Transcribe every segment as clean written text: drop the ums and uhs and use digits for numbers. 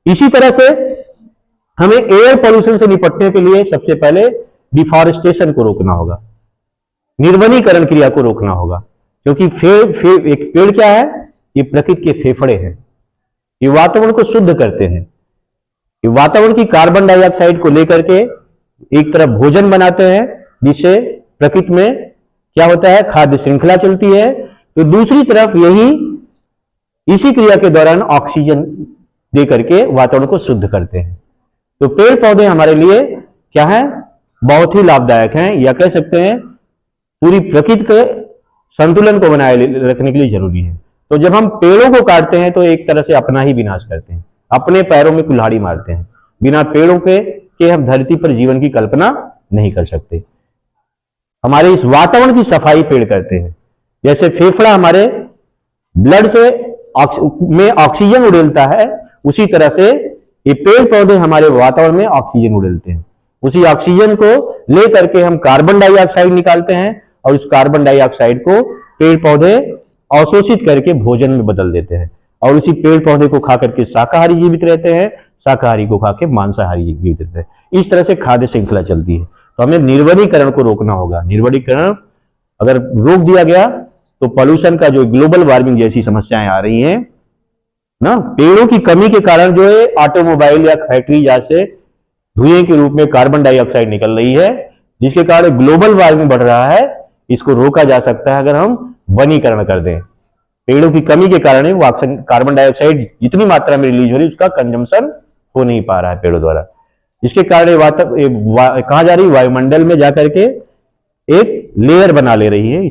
इसी तरह से हमें एयर पोल्यूशन से निपटने के लिए सबसे पहले डिफॉरेस्टेशन को रोकना होगा, निर्वनीकरण क्रिया को रोकना होगा, क्योंकि एक पेड़ क्या है, ये प्रकृति के फेफड़े हैं, ये वातावरण को शुद्ध करते हैं, ये वातावरण की कार्बन डाइऑक्साइड को लेकर के एक तरफ भोजन बनाते हैं, जिससे प्रकृति में क्या होता है, खाद्य श्रृंखला चलती है, तो दूसरी तरफ यही इसी क्रिया के दौरान ऑक्सीजन दे करके वातावरण को शुद्ध करते हैं। तो पेड़ पौधे हमारे लिए क्या है, बहुत ही लाभदायक हैं, या कह सकते हैं पूरी प्रकृति के संतुलन को बनाए रखने के लिए जरूरी है। तो जब हम पेड़ों को काटते हैं तो एक तरह से अपना ही विनाश करते हैं, अपने पैरों में कुल्हाड़ी मारते हैं। बिना पेड़ों के हम धरती पर जीवन की कल्पना नहीं कर सकते। हमारे इस वातावरण की सफाई पेड़ करते हैं, जैसे फेफड़ा हमारे ब्लड से में ऑक्सीजन उड़ेलता है, उसी तरह से ये पेड़ पौधे हमारे वातावरण में ऑक्सीजन उड़ेलते हैं। उसी ऑक्सीजन को लेकर के हम कार्बन डाइऑक्साइड निकालते हैं, और उस कार्बन डाइऑक्साइड को पेड़ पौधे अवशोषित करके भोजन में बदल देते हैं, और उसी पेड़ पौधे को खा करके शाकाहारी जीवित रहते हैं, शाकाहारी को खा के मांसाहारी जीवित रहते हैं। इस तरह से खाद्य श्रृंखला चलती है। तो हमें निर्वनीकरण को रोकना होगा। निर्वनीकरण अगर रोक दिया गया तो पॉल्यूशन का जो ग्लोबल वार्मिंग जैसी समस्याएं आ रही हैं ना, पेड़ों की कमी के कारण जो है ऑटोमोबाइल या फैक्ट्री जैसे धुएं के रूप में कार्बन डाइऑक्साइड निकल रही है, जिसके कारण ग्लोबल वार्मिंग बढ़ रहा है। इसको रोका जा सकता है अगर हम वनीकरण कर दें। पेड़ों की कमी के कारण वो कार्बन डाइऑक्साइड जितनी मात्रा में रिलीज हो रही है उसका कंजम्पशन हो नहीं पा रहा है पेड़ों द्वारा, जिसके कारण कहा जा रही है वायुमंडल में जाकर के एक लेयर बना ले रही है,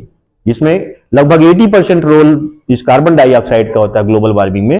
जिसमें लगभग 80% रोल इस कार्बन डाइऑक्साइड का होता है ग्लोबल वार्मिंग में।